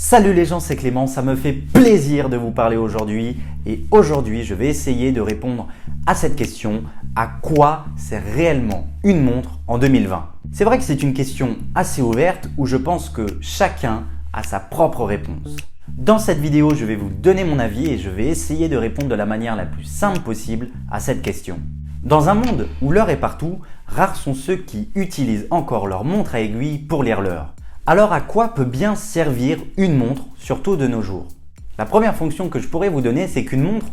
Salut les gens, c'est Clément, ça me fait plaisir de vous parler aujourd'hui et aujourd'hui je vais essayer de répondre à cette question: à quoi sert réellement une montre en 2020? C'est vrai que c'est une question assez ouverte où je pense que chacun a sa propre réponse. Dans cette vidéo, je vais vous donner mon avis et je vais essayer de répondre de la manière la plus simple possible à cette question. Dans un monde où l'heure est partout, rares sont ceux qui utilisent encore leur montre à aiguille pour lire l'heure. Alors à quoi peut bien servir une montre, surtout de nos jours? La première fonction que je pourrais vous donner, c'est qu'une montre,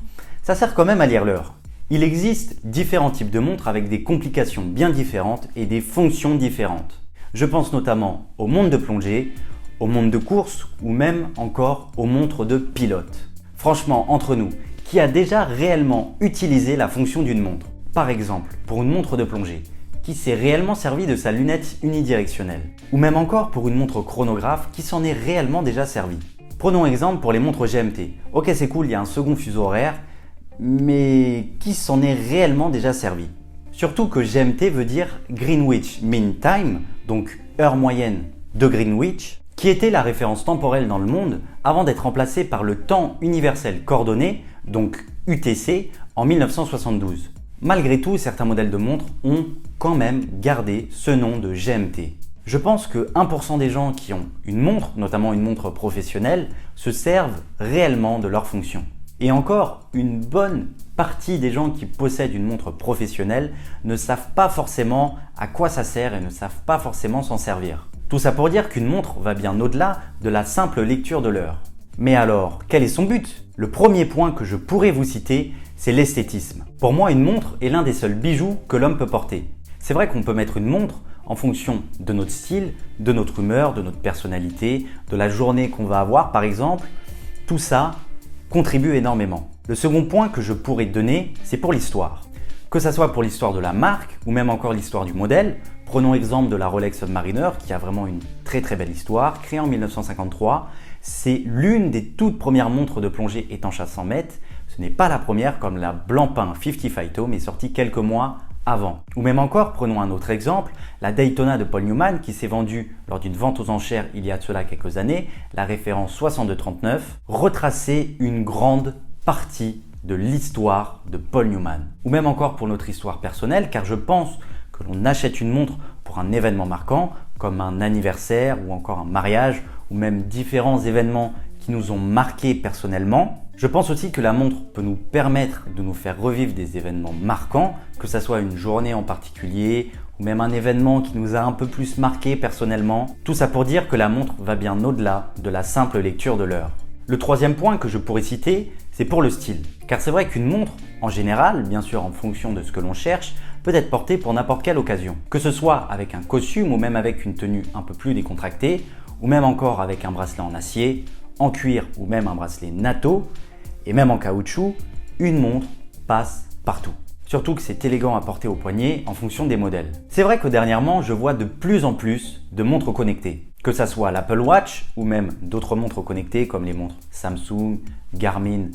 ça sert quand même à lire l'heure. Il existe différents types de montres avec des complications bien différentes et des fonctions différentes. Je pense notamment aux montres de plongée, aux montres de course ou même encore aux montres de pilote. Franchement, entre nous, qui a déjà réellement utilisé la fonction d'une montre? Par exemple, pour une montre de plongée, qui s'est réellement servi de sa lunette unidirectionnelle? Ou même encore pour une montre chronographe qui s'en est réellement déjà servi? Prenons exemple pour les montres GMT. Ok, c'est cool, il y a un second fuseau horaire, mais qui s'en est réellement déjà servi? Surtout que GMT veut dire Greenwich Mean Time, donc heure moyenne de Greenwich, qui était la référence temporelle dans le monde avant d'être remplacé par le temps universel coordonné, donc UTC, en 1972. Malgré tout, certains modèles de montres ont quand même gardé ce nom de GMT. Je pense que 1% des gens qui ont une montre, notamment une montre professionnelle, se servent réellement de leur fonction. Et encore, une bonne partie des gens qui possèdent une montre professionnelle ne savent pas forcément à quoi ça sert et ne savent pas forcément s'en servir. Tout ça pour dire qu'une montre va bien au-delà de la simple lecture de l'heure. Mais alors, quel est son but? Le premier point que je pourrais vous citer, c'est l'esthétisme. Pour moi, une montre est l'un des seuls bijoux que l'homme peut porter. C'est vrai qu'on peut mettre une montre en fonction de notre style, de notre humeur, de notre personnalité, de la journée qu'on va avoir par exemple. Tout ça contribue énormément. Le second point que je pourrais donner, c'est pour l'histoire. Que ça soit pour l'histoire de la marque ou même encore l'histoire du modèle. Prenons l'exemple de la Rolex Submariner qui a vraiment une très belle histoire, créée en 1953. C'est l'une des toutes premières montres de plongée étanche à 100 mètres. Ce n'est pas la première comme la Blancpain 50 Phyto, mais sortie quelques mois avant. Ou même encore, prenons un autre exemple, la Daytona de Paul Newman qui s'est vendue lors d'une vente aux enchères il y a de cela quelques années, la référence 6239, retraçait une grande partie de l'histoire de Paul Newman. Ou même encore pour notre histoire personnelle, car je pense que l'on achète une montre pour un événement marquant, comme un anniversaire ou encore un mariage, ou même différents événements qui nous ont marqués personnellement. Je pense aussi que la montre peut nous permettre de nous faire revivre des événements marquants, que ce soit une journée en particulier ou même un événement qui nous a un peu plus marqué personnellement. Tout ça pour dire que la montre va bien au-delà de la simple lecture de l'heure. Le troisième point que je pourrais citer, c'est pour le style. Car c'est vrai qu'une montre, en général, bien sûr en fonction de ce que l'on cherche, peut être portée pour n'importe quelle occasion. Que ce soit avec un costume ou même avec une tenue un peu plus décontractée, ou même encore avec un bracelet en acier, en cuir ou même un bracelet natto, et même en caoutchouc, une montre passe partout. Surtout que c'est élégant à porter au poignet en fonction des modèles. C'est vrai que dernièrement, je vois de plus en plus de montres connectées. Que ça soit l'Apple Watch ou même d'autres montres connectées comme les montres Samsung, Garmin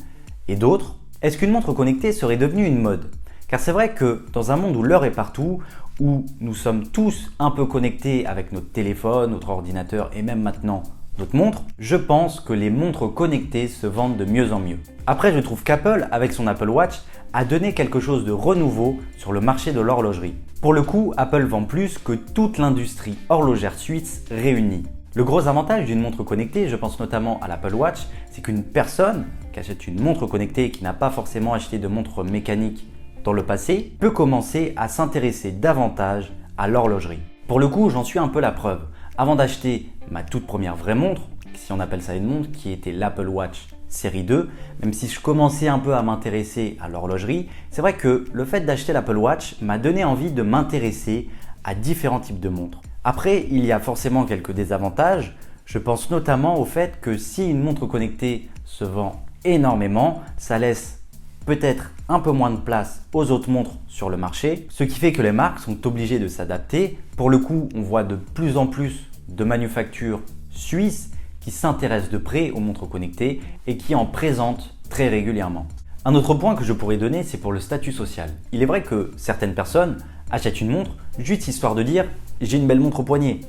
et d'autres. Est-ce qu'une montre connectée serait devenue une mode? Car c'est vrai que dans un monde où l'heure est partout, où nous sommes tous un peu connectés avec notre téléphone, notre ordinateur et même maintenant notre montre, je pense que les montres connectées se vendent de mieux en mieux. Après, je trouve qu'Apple, avec son Apple Watch, a donné quelque chose de renouveau sur le marché de l'horlogerie. Pour le coup, Apple vend plus que toute l'industrie horlogère suisse réunie. Le gros avantage d'une montre connectée, je pense notamment à l'Apple Watch, c'est qu'une personne qui achète une montre connectée et qui n'a pas forcément acheté de montre mécanique dans le passé, peut commencer à s'intéresser davantage à l'horlogerie. Pour le coup, j'en suis un peu la preuve. Avant d'acheter ma toute première vraie montre, si on appelle ça une montre, qui était l'Apple Watch série 2, même si je commençais un peu à m'intéresser à l'horlogerie, c'est vrai que le fait d'acheter l'Apple Watch m'a donné envie de m'intéresser à différents types de montres. Après, il y a forcément quelques désavantages. Je pense notamment au fait que si une montre connectée se vend énormément, ça laisse peut-être un peu moins de place aux autres montres sur le marché, ce qui fait que les marques sont obligées de s'adapter. Pour le coup, on voit de plus en plus de manufactures suisses qui s'intéressent de près aux montres connectées et qui en présentent très régulièrement. Un autre point que je pourrais donner, c'est pour le statut social. Il est vrai que certaines personnes achètent une montre juste histoire de dire « j'ai une belle montre au poignet ».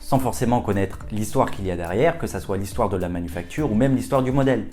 sans forcément connaître l'histoire qu'il y a derrière, que ce soit l'histoire de la manufacture ou même l'histoire du modèle.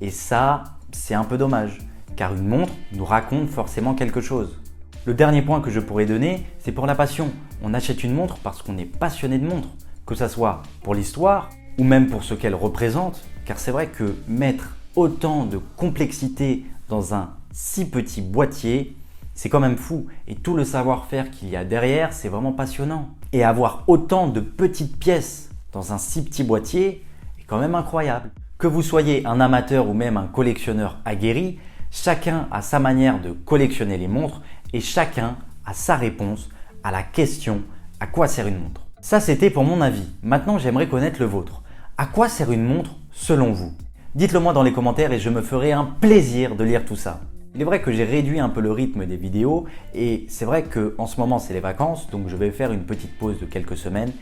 Et ça, c'est un peu dommage, car une montre nous raconte forcément quelque chose. Le dernier point que je pourrais donner, c'est pour la passion. On achète une montre parce qu'on est passionné de montre, que ce soit pour l'histoire ou même pour ce qu'elle représente, car c'est vrai que mettre autant de complexité dans un si petit boîtier, c'est quand même fou. Et tout le savoir-faire qu'il y a derrière, c'est vraiment passionnant. Et avoir autant de petites pièces dans un si petit boîtier est quand même incroyable. Que vous soyez un amateur ou même un collectionneur aguerri, chacun a sa manière de collectionner les montres et chacun a sa réponse à la question « À quoi sert une montre ?» Ça, c'était pour mon avis. Maintenant, j'aimerais connaître le vôtre. À quoi sert une montre selon vous? Dites-le moi dans les commentaires et je me ferai un plaisir de lire tout ça. Il est vrai que j'ai réduit un peu le rythme des vidéos et c'est vrai qu'en ce moment c'est les vacances, donc je vais faire une petite pause de quelques semaines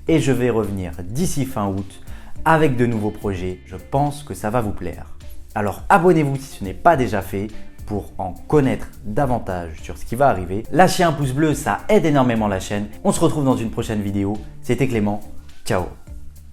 et je vais revenir d'ici fin août avec de nouveaux projets. Je pense que ça va vous plaire. Alors abonnez-vous si ce n'est pas déjà fait pour en connaître davantage sur ce qui va arriver. Lâchez un pouce bleu, ça aide énormément la chaîne. On se retrouve dans une prochaine vidéo. C'était Clément. Ciao.